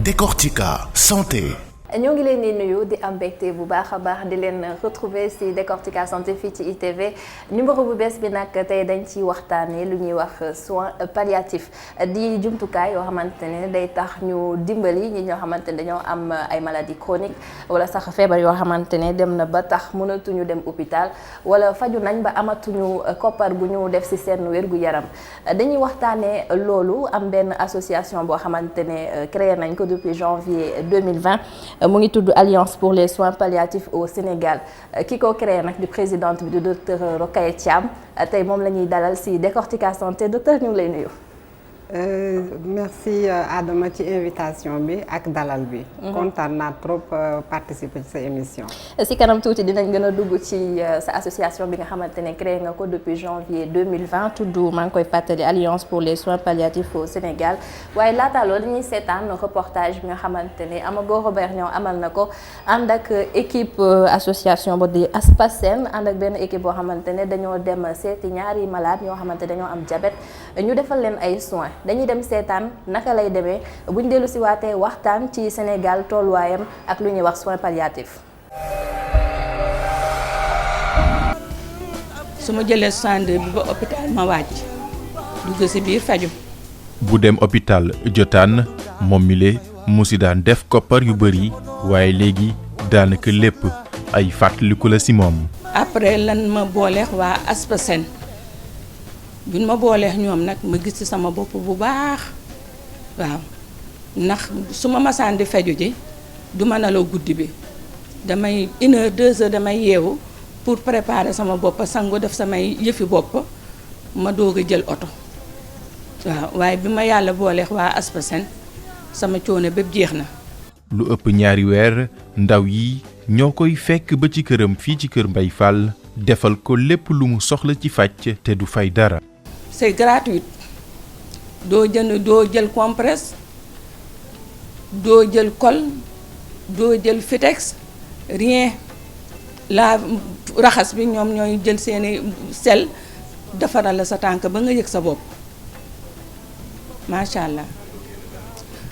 Décortica santé. ñoo ngi leen di nuyu di am mbégte bu baax a baax di leen retrouver ci Décortica santé fii ci ITV numéro bu bees bi nag tey dañ ci waxtaanee lu ñuy wax soins palliatifs di jumtukaay yoo xamante ne day tax ñu dimbali ñi ñoo xamante ne dañoo am ay maladies chroniques wala sax feebar yoo xamante ne dem na ba tax mënatuñu dem hôpital wala faju nañ ba amatuñu koppar gu ñu def ci seen wérgu yaram dañuy waxtaanee loolu am benn association boo xamante ne créé nañ ko depuis janvier 2020. mu ngi tudd Alliance pour les soins palliatifs au Sénégal ki ko créé nag di présidente bi du docteur Rokhaya Thiam tey moom la ñuy dalal ci Décortica santé docteur ñu ngi lay nuyu. Merci Adama ci invitation bi ak dalal bi. kontaan naa trop participer ci sa émission. ci kanam tuuti dinañ gën a dugg ci sa association bi nga xamante ne créé nga ko depuis janvier 2020 tudd maa ngi koy fàttali Alliance pour les soins palliatifs au Sénégal waaye laata loolu dañuy seetaan reportage bi nga xamante ne Amago Robert ñoo amal na ko ànd ak équipe association ba di Aspasen ànd ak benn équipe boo xamante ne dañoo dem seeti ñaari malade ñoo xamante dañoo am diabète ñu defal leen ay soins. dañuy dem seetaan naka lay demee buñ dellu si waatee waxtaan ci Sénégal tolluwaayam ak lu ñuy wax soins palliatifs. su ma jëlee 62 bi ba hôpital ma wàcc dugg si biir faju bu dem hôpital jotaan moom mi le mu si daan def koppar yu bëri waaye léegi daanaka lépp ay fàttaliku la si moom. après lan ma booleex waa Aspasen biñ ma booleex ñoom nag ma gis ci sama bopp bu baax waaw ndax su ma masaan di faju ji du ma nelaw guddi bi damay 1 heure 2 heures damay yeewu pour préparer sama bopp sangu def samay yëfi bopp ma doog a jël oto waaw waaye bi ma yàlla booleex waa Aspasen sama coono bépp jeex na. lu ëpp ñaari weer ndaw yi ñoo koy fekk ba ci këram fii ci kër Mbaye Fall defal ko lépp lu mu soxla ci fàcc te du fay dara. c'est gratuit doo jël compresse doo jël col doo jël Fitex rien la raxas bi ñoom ñooy jël seeni sel defaral la sa tànk ba nga yëg sa bopp macha allah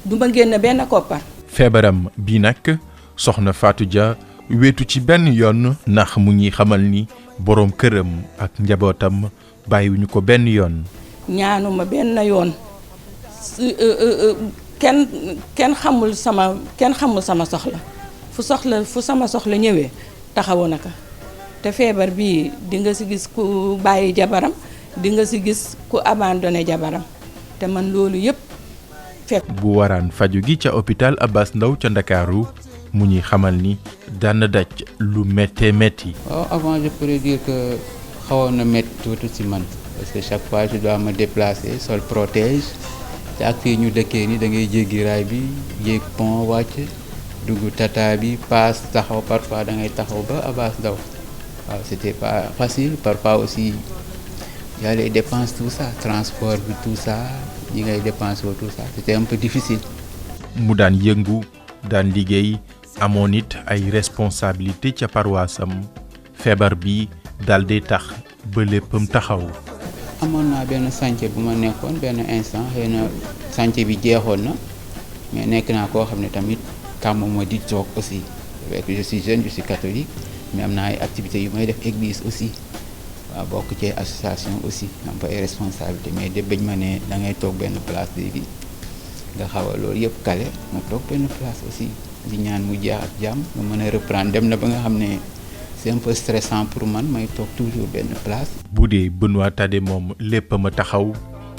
du ma génn benn koppar. feebaram bii nag soxna Fatou Dia weetu ci benn yoon ndax mu ñuy xamal ni boroom këram ak njabootam bàyyiwuñu ko benn yoon. ñaanuma benn yoon kenn xamul sama soxla fu sama soxla ñëwee taxawu na ko te feebar bii di nga ci gis ku bàyyi jabaram di nga ci gis ku abandonné jabaram te man loolu yépp fekk. bu waraan faju gi ca hôpital Abass Ndao ca Ndakaaru mu ñuy xamal ni daan daj lu méttee métti. waaw avant je pourrais dire que xawoon na métti tuuti ci man parce que chaque fois je dois me déplacer sol protège te ak fii ñu dëkkee ni da ngay jéggi raay bi yéeg pont wàcc dugg tata bi paas taxaw parfois da ngay taxaw ba Abass Ndao waaw c'était pas facile parfois aussi y a les dépenses tout ça transport bi tout ça yi ngay dépenser tout ça c'était un peu difficile. mu daan yëngu daan liggéey. amoon it ay responsabilité ca paroissam feebar bi daal di tax ba léppam taxaw. amoon naa benn chantier bu ma nekkoon benn instant xëy na chantier bi jeexoon na mais nekk naa koo xam ne tamit tàmm ma di toog aussi avec je suis jeune je suis catholique mais am naa ay activités yu may def église aussi waaw bokk ci association aussi am fa ay responsabilité mais de bañ ma ne da ngay toog benn place léegi nga xaw a loolu yëpp kale ma toog benn place aussi. di ñaan mu jeex ak jàmm nga mën a reprendre dem na ba nga xam ne c'est un peu stressant pour man may toog toujours benn place. bu dee Benoît Tadé moom lépp ma taxaw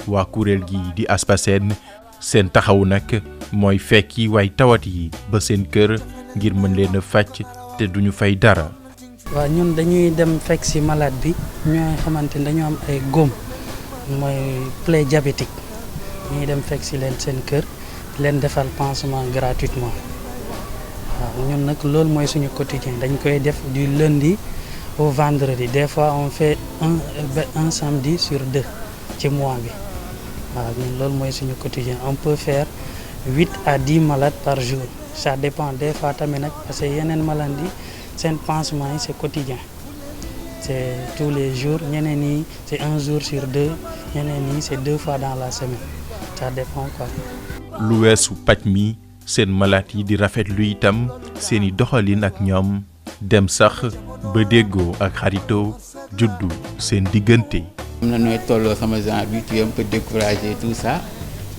waa kuréel gi di Aspasen seen taxaw nag mooy fekki waay tawat yi ba seen kër ngir mën leen a faj te duñu fay dara. waaw ñun dañuy dem fekk ci malade bi ñoo xamante ni dañoo am ay góom mooy plaie diabétique ñuy dem fekk ci leen seen kër leen defal pansement gratuitement. waaw ñun nag loolu mooy suñu quotidien dañ koy def du lundi au vendredi des fois on fait un samedi sur 2 ci mois bi waaw ñun loolu mooy suñu quotidien on peut faire 8 à 10 malades par jour ça dépend des fois tamit nag parce que yeneen maladies seen pansement yi c'est quotidien c'est tous les jours ñeneen ñi c'est 1 jour sur 2 ñeneen ñi c'est 2 fois dans la semaine ça dépend quoi. lu weesu paj mi seen malade yi di rafetlu itam seeni doxalin ak ñoom dem sax ba déggoo ak xaritoo juddu seen diggante. am na nooy tolloo sama genre bi tu es un peu découragé tout ça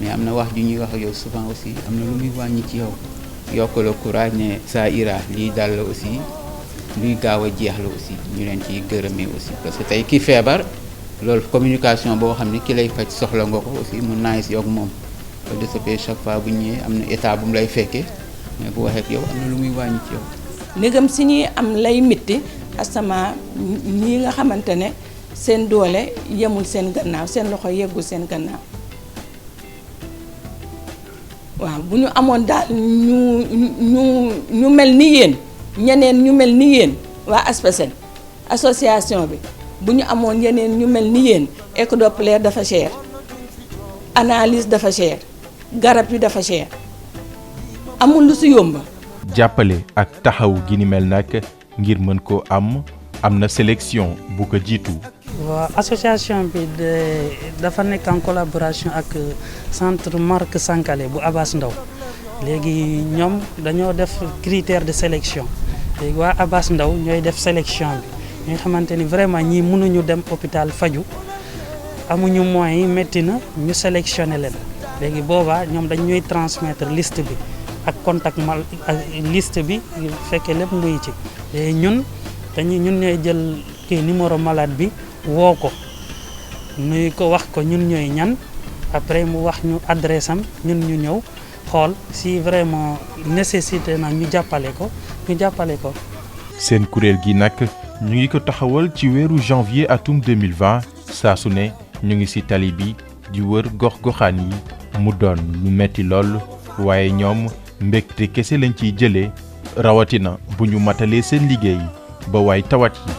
mais am na wax ju ñuy wax ak yow souvent aussi am na lu muy wàññi ci yow yokk la courage ne ça ira lii dal la aussi luy gaaw a jeex la aussi ñu leen ciy gërëmee aussi parce que tey ki feebar loolu communication boo xam ne ki lay faj soxla nga ko aussi mun naa si yow moom de ce fait chaque fois bu ñëwee am na état bu mu lay fekkee mais bu waxee ak yow am na lu muy wàññi ci yow. ndegam si ñuy am lay mitti asama ñi nga xamante ne seen doole yemul seen gannaaw seen loxo yeggul seen gannaaw waaw bu ñu amoon daal ñu mel ni yéen ñeneen ñu mel ni yéen waa ASPASEN association bi bu ñu amoon yeneen ñu mel ni yéen éco-doppler dafa cher analyse dafa cher garab yi dafa cher amul lu si yomb. jàppale ak taxaw gi ni mel nag ngir mën koo am na sélection bu ko jiitu. waaw association bi dafa nekk en collaboration ak centre Marc Sankalé bu Abass Ndao léegi ñoom dañoo def critère de sélection léegi waa Abass Ndao ñooy def sélection bi ñoo xamante ni vraiment ñii mënuñu dem hôpital faju amuñu moyens yi métti na ñu sélectionné leen léegi boobaa ñoom dañ ñuy transmettre liste bi ak contact ak liste bi fekkee lépp muy ci léegi ñun ñooy jël kii numéro malade bi woo ko nuy ko wax ko ñun ñooy ñan après mu wax ñu adresse am ñun ñu ñëw xool si vraiment nécessité na ñu jàppale ko. seen kuréel gi nag ñu ngi ko taxawal ci weeru janvier atum 2020 saa su ne ñu ngi ci tali bi di wër gox-goxaan yi mu doon lu metti lool waaye ñoom mbégte kese lañ ciy jëlee rawatina bu ñu matalee seen liggéey ba waay tawat yi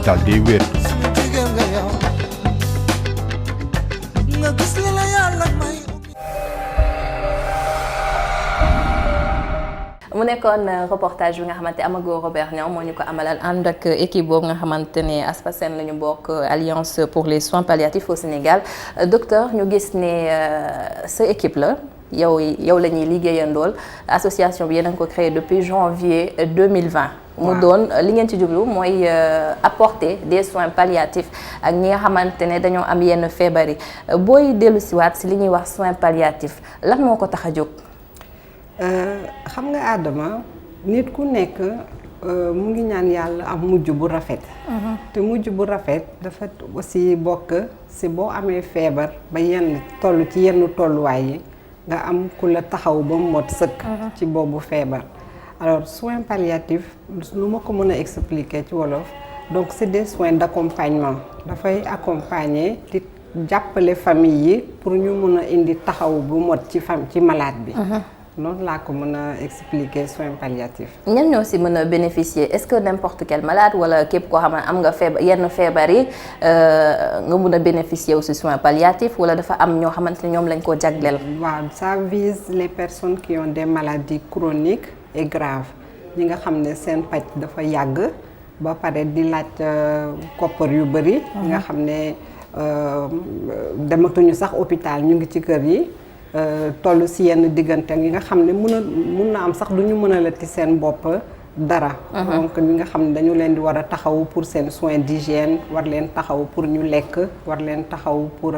dal dee wér. mu nekkoon reportage bi nga xamante Amago Robert Niang moo ñu ko amalal ànd ak équipe boobu nga xamante ne ASPASEN la ñu bokk Alliance pour les soins palliatifs au Sénégal docteur ñu gis ne sa équipe la yow la ñuy liggéeyandool association bi yéen a ngi ko créé depuis janvier 2020. mu doon li ngeen ci jublu mooy apporter des soins palliatifs ak ñi nga xamante ne dañoo am yenn feebar yi booy dellu siwaat si li ñuy wax soins palliatifs lan moo ko tax a jóg. xam nga Adama nit ku nekk mu ngi ñaan yàlla am mujj bu rafet. te mujj bu rafet dafa aussi bokk si boo amee feebar ba yenn toll ci yenn tolluwaay yi nga am ku la taxaw ba mu mot sëkk. ci boobu feebar. alors soins palliatifs lu ma ko mën a expliquer ci wolof donc c'est des soins d'accompagnement dafay accompagner di jàppale famille yi pour ñu mën a indi taxaw bu mot ci malade bi. noonu laa ko mën a expliquer soins palliatifs. ñan ñoo si mën a bénéficier est-ce que n'importe quel malade wala képp koo xam ne am nga yenn feebar yi nga mën a bénéficier aussi soins palliatifs wala dafa am ñoo xamante ne ñoom lañ koo jagleel. waaw ça vise les personnes qui ont des maladies chroniques et graves ñi nga xam ne seen paj dafa yàgg ba pare di laaj koppar yu bëri. ñi nga xam ne dematuñu sax hôpital ñu ngi ci kër yi. toll ci yenn diggante yi nga xam ne mun na am sax du ñu mën a lati seen bopp dara. donc ñi nga xam ne dañu leen di war a taxaw pour seen soins d'hygiène war leen taxaw pour ñu lekk war leen taxaw pour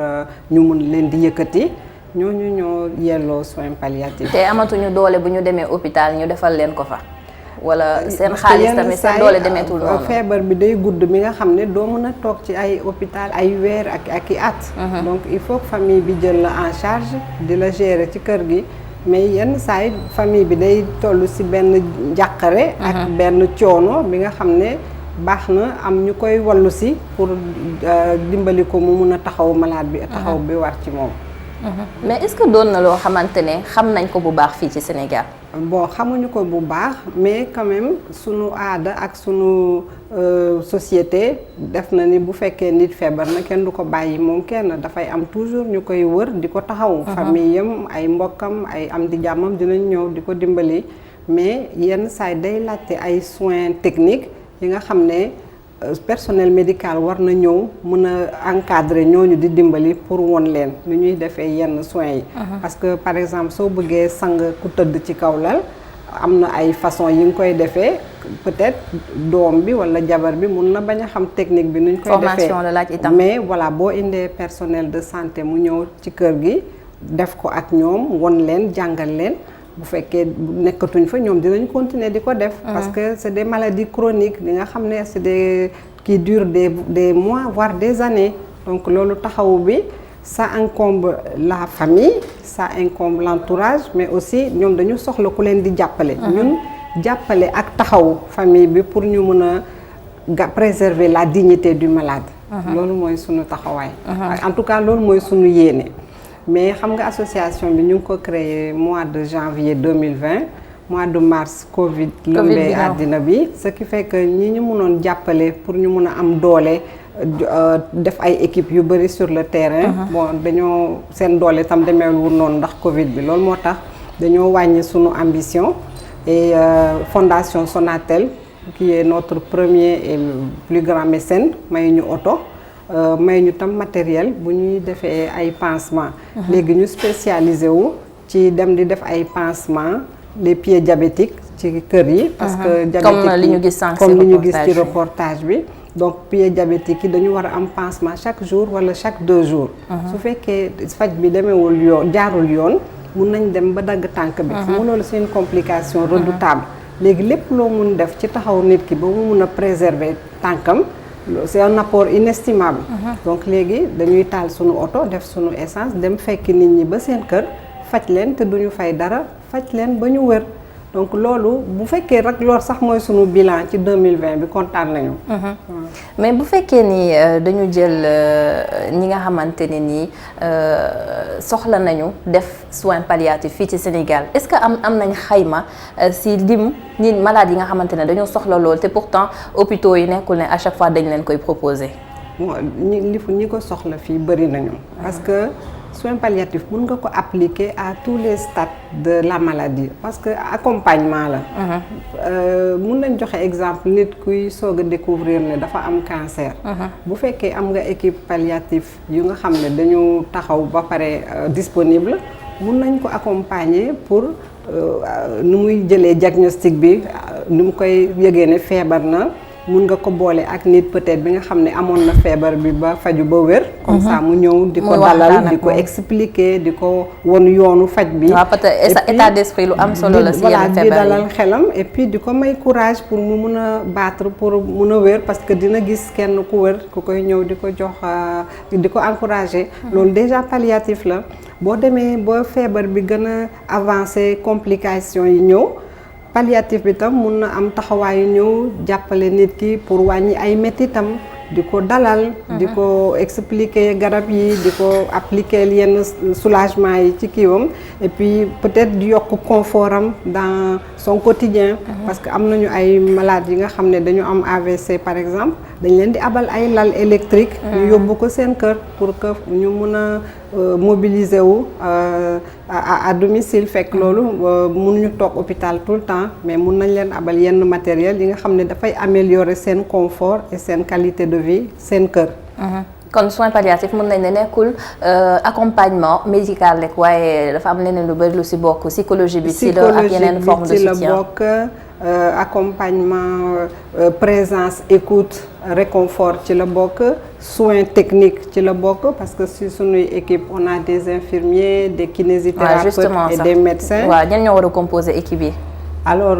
ñu mun leen di yëkkati ñooñu ñoo yelloo soins palliatifs. te amatuñu doole bu ñu demee hôpital ñu defal leen ko fa. wala seen xaalis tamit seen doole demeetul noonu. feebar bi day gudd mi nga xam ne doo mën a toog ci ay hôpital ay weer ak i at. donc il faut que famille bi jël la en charge di la gérer ci kër gi mais yenn saa yi famille bi day toll ci benn njàqare. ak benn coono bi nga xam ne baax na am ñu koy wallu ci pour dimbali ko mu mun a taxaw malade bi. taxaw bi war ci moom. mais est-ce que doon na loo xamante ne xam nañ ko bu baax fii ci Sénégal. bon xamuñu ko bu baax mais quand même sunu aada ak sunu société def na ni bu fekkee nit feebar na kenn du ko bàyyi moom kenn dafay am toujours ñu koy wër di ko taxaw. famille yam ay mbokkam ay am di jàmmam dinañ ñëw di ko dimbali mais yenn saay day laajte ay soins techniques yi nga xam ne personnel médical war na ñëw mën a encadrer ñooñu di dimbali pour won leen nu ñuy defee yenn soins yi. parce que par exemple soo bëggee sang ku tëdd ci kaw lal am na ay façon yi nga koy defee peut-être doom bi walla jabar bi mun na bañ a xam technique bi nuñ koy defee formation la laaj itam. mais voilà boo indee personnel de santé mu ñëw ci kër gi def ko ak ñoom won leen jàngal leen bu fekkee nekkatuñ fa ñoom dinañ continuer di ko def. parce que c'est des maladies chroniques li nga xam ne c'est des qui durent des mois voire des années donc loolu taxawu bi ça incombe la famille ça incombe l'entourage mais aussi ñoom dañu soxla ku leen di jàppale. ñun jàppale ak taxawu famille bi pour ñu mën a préserver la dignité du malade. loolu mooy sunu taxawaay. en tout cas loolu mooy sunu yéene. mais xam nga association bi ñu ngi ko créé mois de janvier 2020 mois de mars Covid lëmbee àddina bi ce qui fait que ñi ñu mënoon jàppale pour ñu mën a am doole def ay équipe yu bëri sur le terrain. bon dañoo seen doole tam demeewul noonu ndax Covid bi loolu moo tax dañoo wàññi sunu ambition et Fondation Sonatel qui est notre premier et plus grand mécène may ñu oto may ñu tam matériel bu ñuy defee ay pansement léegi ñu spécialisé wu ci dem di def ay pansement les pieds diabétiques ci kër yi parce que diabétique comme li ñu gis sànq comme li ñu gis ci reportage bi donc pieds diabétiques yi dañu war a am pansement chaque jour wala chaque 2 jours su fekkee faj bi demeewul yoon jaarul yoon mun nañ dem ba dagg tànk bi xam nga loolu c'est une complication redoutable léegi lépp loo mun def ci taxaw nit ki ba mu mun a préserver tànkam c'est un apport inestimable. donc léegi dañuy taal sunu oto def sunu essence dem fekk nit ñi ba seen kër faj leen te duñu fay dara faj leen ba ñu wër donc loolu bu fekkee rek loolu sax mooy sunu bilan ci 2020 bi kontaan nañu. mais bu fekkee ni dañu jël ñi nga xamante ne nii soxla nañu def soins palliatifs fii ci Sénégal est-ce que am nañ xayma si lim nit malades yi nga xamante ne dañoo soxla lool te pourtant hôpitaux yi nekkul ne à chaque fois dañ leen koy proposer. ñi ko soxla fii bëri nañu. parce que soins palliatifs mën nga ko appliquer à tous les stades de la maladie parce que accompagnement la. mën nañ joxe exemple nit kuy soog a découvrir ne dafa am cancer. bu fekkee am nga équipe palliative yu nga xam ne dañu taxaw ba pare disponible mën nañ ko accompagner pour nu muy jëlee diagnostic bi nu mu koy yëgee ne feebar na. mun nga ko boole ak nit peut-être bi nga xam ne amoon na feebar bi ba faju ba wér. comme ça mu ñëw di ko dalal di ko expliquer di ko won yoonu faj bi. waaw peut-être état d'esprit lu am solo la si yenn feebar yi di dalal xelam et puis di ko may courage pour mu mun a battre pour mun a wér parce que dina gis kenn ku wér ku koy ñëw di ko jox di ko encourager. loolu déjà palliatif la boo demee ba feebar bi gën a avancer complications yi ñëw. palliatif bi tam mun na am taxawaayu ñëw jàppale nit ki pour wàññi ay mettitam di ko dalal di ko expliquer garab yi di ko appliquer yenn soulagement yi ci kiiwam et puis peut-être di yokk confort am dans son quotidien parce que am nañu ay malades yi nga xam ne dañu am AVC par exemple dañ leen di abal ay lal électrique ñu yóbbu ko seen kër pour que ñu mun a mobiliser wu à domicile fekk loolu mënuñu toog hôpital tout le temps mais mun nañ leen abal yenn matériel yi nga xam ne dafay améliorer seen confort et seen qualité de vie seen kër. kon soins palliatifs mën nañ ne nekkul accompagnement médical rek waaye dafa am leneen lu bari lu si bokk psychologie bi ci la ak yeneen forme de soutien ci la bokk accompagnement présence écoute réconfort ci la bokk soins techniques ci la bokk parce que si suñuy équipe on a des infirmiers des kinésithérapeutes et des médecins. waaw ñan ñoo war a composer équipe yi. alors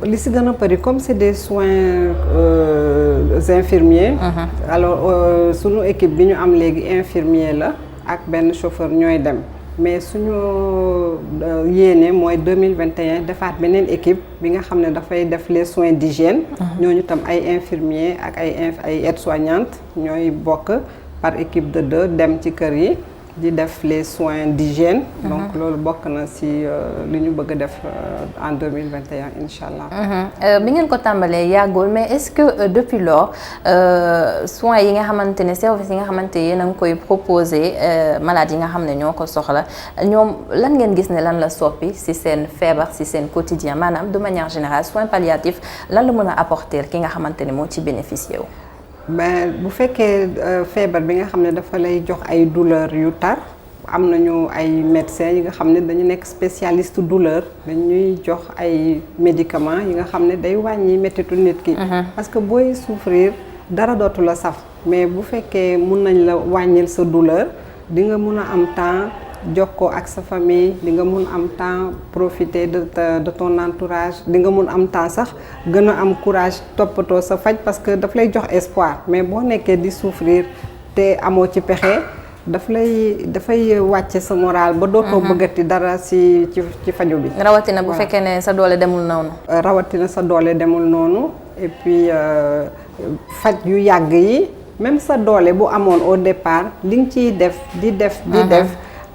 li si gën a bëri comme c'est des soins infirmiers. alors sunu équipe bi ñu am léegi infirmier la ak benn chauffeur ñooy dem mais suñu yéene mooy 2021 defaat beneen équipe bi nga xam ne dafay def les soins d'hygiène. ñooñu tam ay infirmiers ak ay aides-soignantes ñooy bokk par équipe de 2 dem ci kër yi. di def les soins d'hygiène. donc loolu bokk na ci li ñu bëgg a def en 2021 incha allah. bi ngeen ko tàmbalee yàggul mais est-ce que depuis lors soins yi nga xamante ne services yi nga xamante yéen a ngi koy proposer malades yi nga xam ne ñoo ko soxla ñoom lan ngeen gis ne lan la soppi ci seen feebar ci seen quotidien maanaam de manière générale soins palliatifs lan la mën a apporter ki nga xamante ne moo ci bénéficier wu. ben bu fekkee feebar bi nga xam ne dafa lay jox ay douleur yu tar am nañu ay médecins yi nga xam ne dañu nekk spécialiste douleur dañuy jox ay médicaments yi nga xam ne day wàññi méttitu nit ki. parce que booy souffrir dara dootu la saf mais bu fekkee mun nañ la wàññil sa douleur di nga mun a am temps jokkoo ak sa famille di nga mun am temps profiter de ton entourage di nga mun am temps sax gën a am courage toppatoo sa faj parce que daf lay jox espoir mais boo nekkee di souffrir te amoo ci pexe dafay wàcce sa moral ba dootoo bëggati dara ci faju bi. rawatina bu fekkee ne sa doole demul noonu. rawatina sa doole demul noonu et puis faj yu yàgg yi même sa doole bu amoon au départ li nga ciy def di def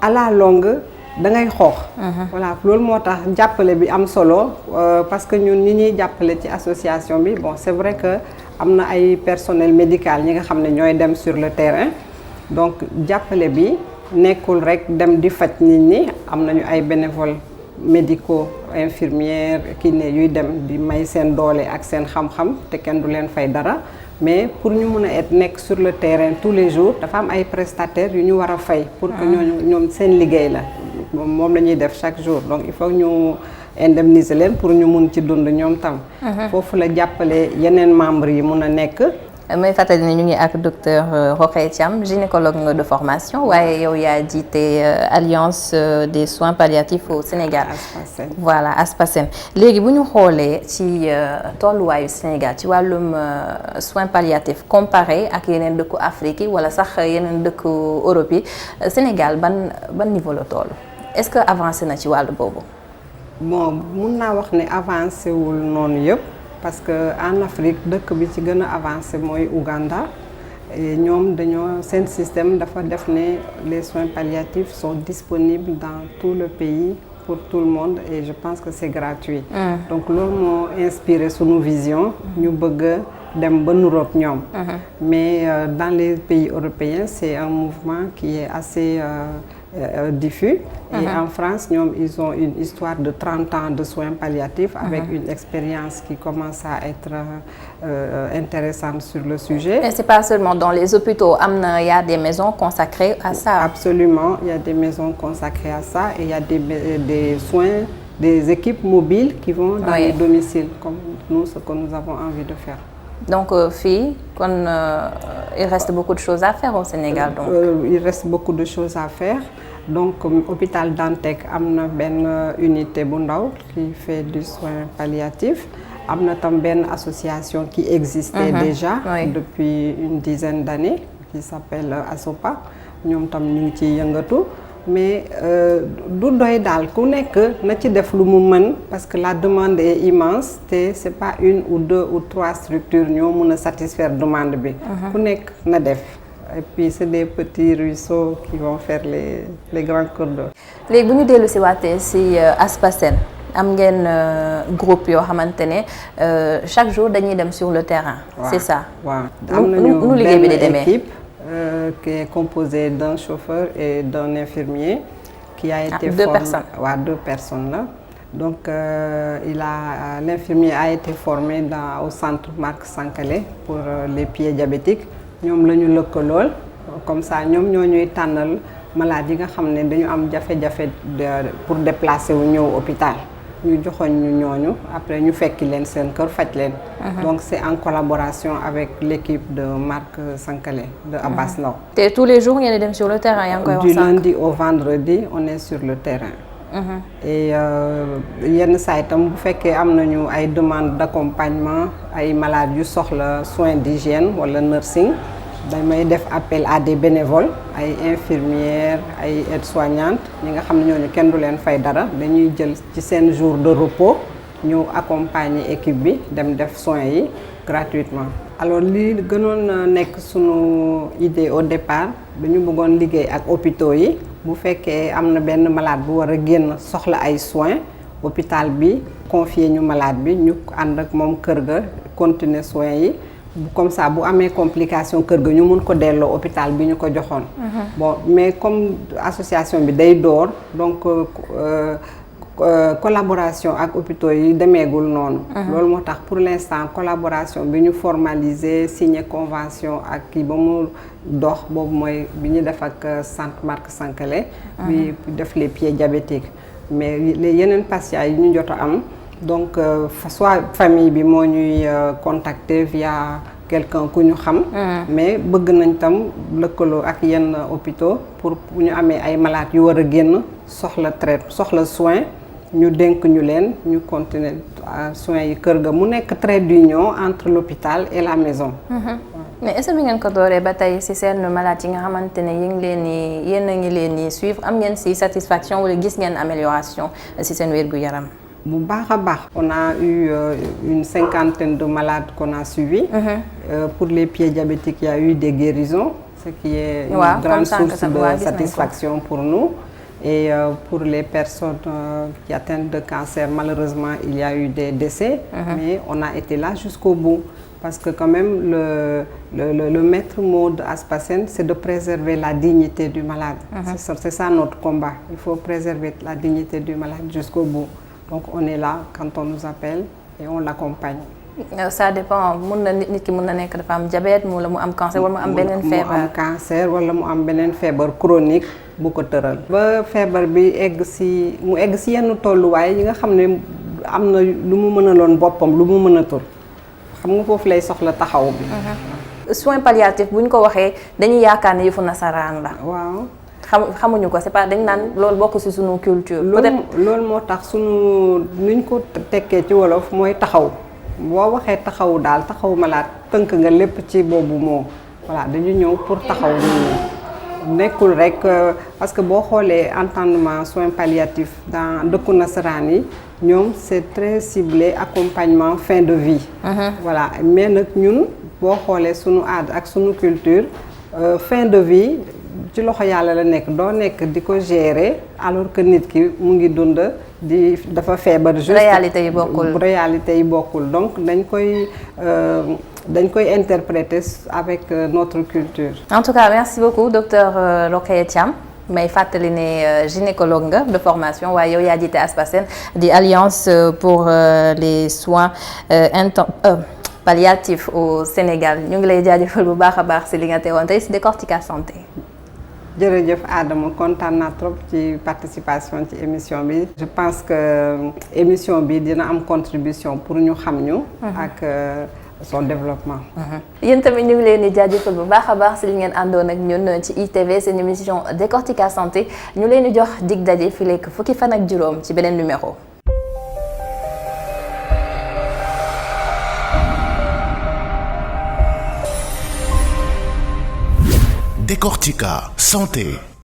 à la longue da ngay xoox. voilà loolu moo tax jàppale bi am solo parce que ñun ñi ñuy jàppale ci association bi bon c'est vrai que am na ay personnel médical ñi nga xam ne ñooy dem sur le terrain donc jàppale bi nekkul rek dem di faj nit ñi am nañu ay bénévoles médicaux infirmières kiné yuy dem di may seen doole ak seen xam-xam te kenn du leen fay dara. mais pour ñu mun a nekk sur le terrain tous les jours dafa am ay prestataires yu ñu war a fay pour que ñoom seen liggéey la moom la ñuy def chaque jour donc il faut ñu indemniser leen pour ñu mun ci dund ñoom tam. foofu la jàppale yeneen membres yi mun a nekk. may fàttali ne ñu ngi ak docteur Rokhaya Thiam gynécologue de formation waaye yow yaa jiite alliance des soins palliatifs au Sénégal. Aspasen. voilà Aspasen léegi bu ñu xoolee ci tolluwaayu Sénégal ci wàllum soins palliatifs comparé ak yeneen dëkku Afrique yi wala sax yeneen dëkku Europe yi Sénégal ban niveau la toll est-ce que avancé na ci wàllu boobu. bon mun naa wax ne avancé wul noonu yëpp. parce que en Afrique dëkk bi ci gën a avancé mooy Ouganda et ñoom dañoo seen système dafa def ne les soins palliatifs sont disponibles dans tout le pays pour tout le monde et je pense que c'est gratuit. donc loolu moo inspiré sunu vision. ñu bëgg dem ba nuroog ñoom. mais dans les pays européens c'est un mouvement qui est assez diffus. Et en France, ils ont une histoire de 30 ans de soins palliatifs avec une expérience qui commence à être intéressante sur le sujet. Et c'est pas seulement dans les hôpitaux, il y a des maisons consacrées à ça. Absolument, il y a des maisons consacrées à ça et il y a des soins, des équipes mobiles qui vont dans les domiciles, comme nous, ce que nous avons envie de faire. Donc, il reste beaucoup de choses à faire au Sénégal. Donc. Il reste beaucoup de choses à faire. Donc, hôpital Dantec a une unité Bundaw qui fait du soin palliatif. Il y a une association qui existait déjà depuis une dizaine d'années qui s'appelle ASOPA. Nous avons mais du doy dal ku nek na ci def lu mu mën parce que la demande est immense te c'est pas une ou deux ou trois structures ñoo mëna satisfaire demande bi ku nek na def et puis c'est des petits ruisseaux qui vont faire les grands cours d'eau. Légui bu ñu déllu ci waté ci Aspasen am ngeen groupe yoo xamante ne chaque jour dañuy dem sur le terrain. C'est ça. waaw am nañu liggéey bi di demee équipe qui est composée d'un chauffeur et d'un infirmier qui a été deux personnes. Deux personnes là. Donc l'infirmier a été formé au centre Marc Sankalé pour les pieds diabétiques. Ñom lañu lëkkalool comme ça ñom ñoo ñuy tànnal malade yi nga xam ne dañu am jafe-jafe pour déplacer wu ñëw hôpital. Ñu joxoñ ñu ñooñu après ñu fekki leen seen kër faj leen. Donc c'est en collaboration avec l'équipe de Marc Sankalé de Abbas Ndao. Et tous les jours ngeen dem sur le terrain yaa ngi koy wax du lundi au vendredi on est sur le terrain. Et yenn saa itam bu fekkee am nañu ay demandes d'accompagnement ay malades yu soxla soins d'hygiène wala nursing damay def appel à des bénévoles ay infirmières ay aides-soignantes ñi nga xam ne ñooñu kenn du leen fay dara dañuy jël ci seen jour de repos ñu accompagner équipe bi dem def soins yi gratuitement. Alors li gënoon nekk sunu idée au départ dañu bëggoon liggéey ak hôpitaux yi bu fekkee am na benn malade bu war a génn soxla ay soins hôpital bi confier ñu malade bi ñu ànd ak moom kër ga continuer soins yi. Comme ça bu amee complication kër ga ñu mun ko delloo hôpital bi ñu ko joxoon. Bon mais comme association bi day door donc collaboration ak hôpitaux yi demeegul noonu. loolu moo tax pour l'instant collaboration bi ñu formaliser signer convention ak kii ba mu dox boobu mooy bi ñu def ak centre Marc Sankalé. bi def les pieds diabétiques. mais les yeneen patients yi ñu jot a am donc soit famille bi moo ñuy contacter via quelqu'un ku ñu xam. mais bëgg nañ tam lëkkaloo ak yenn hôpitaux pour ñu amee ay malades yu war a génn soxla soin. ñu dénk ñu leen ñu continuer soins yi kër ga mu nekk trait d'union entre l'hôpital et la maison. mais est-ce que bi ngeen ko dooree ba tey ci seen malade yi nga xamante ne yéen a ngi leen di suivre am ngeen ci satisfaction wala gis ngeen amélioration ci seen wér-gu-yaram. bu baax a baax. on a eu une 50aine de malades qu'on a suivis. Pour les pieds diabétiques il y a eu des guérisons. Ce qui est une grande source de satisfaction pour nous. Et pour les personnes qui atteignent de cancer, malheureusement, il y a eu des décès, mais on a été là jusqu'au bout. Parce que quand même, le maître mot d'Aspasen, c'est de préserver la dignité du malade. C'est ça notre combat. Il faut préserver la dignité du malade jusqu'au bout. Donc on est là quand on nous appelle et on l'accompagne. Ça dépend mun na nit ki mun na nekk dafa am diabète wala mu am cancer wala mu am beneen feebar. mu am cancer wala mu am beneen feebar chronique bu ko tëral. ba feebar bi egg si yenn tolluwaay yi nga xam ne am na lu mu mënaloon boppam lu mu mënatul xam nga foofu lay soxla taxaw bi. soins palliatifs bu ñu ko waxee dañuy yaakaar ne yëfu nasaraan la. waaw. xamuñu ko c'est pas dañ naan loolu bokk ci sunu culture. loolu moo tax sunu nuñ ko tekkee ci wolof mooy taxaw. boo waxee taxawu daal taxawu malade tënk nga lépp ci boobu moo voilà dañu ñëw pour taxaw ñu nekkul rek parce que boo xoolee entendement soins palliatifs dans dëkku nasaraan yi ñoom c'est très ciblé accompagnement fin de vie. Voilà mais nag ñun boo xoolee sunu aada ak sunu culture fin de vie ci loxo yàlla la nekk doo nekk di ko gérer alors que nit ki mu ngi dund dafa feebar. juste réalité yi bokkul donc dañ koy interpréter avec notre culture. En tout cas merci beaucoup docteur Rokhaya Thiam may fàttali ne gynécologue nga de formation waaye yow yaa jiite Aspasen di alliance pour les soins palliatifs au Sénégal ñu ngi lay jaajëfal bu baax a baax ci li nga teewoon tey ci Décortica Santé. jërëjëf Adama kontaan naa trop ci participation ci émission bi. je pense que émission bi dina am contribution pour ñu xam ñu. ak son développement. yéen tamit ñu ngi leen di jaajëfal bu baax a baax ci li ngeen àndoon ak ñun ci ITV seen émission Décortica Santé ñu leen di jox dig daje fi lekk fukki fan ak juróom ci beneen numéro. Décortica Santé.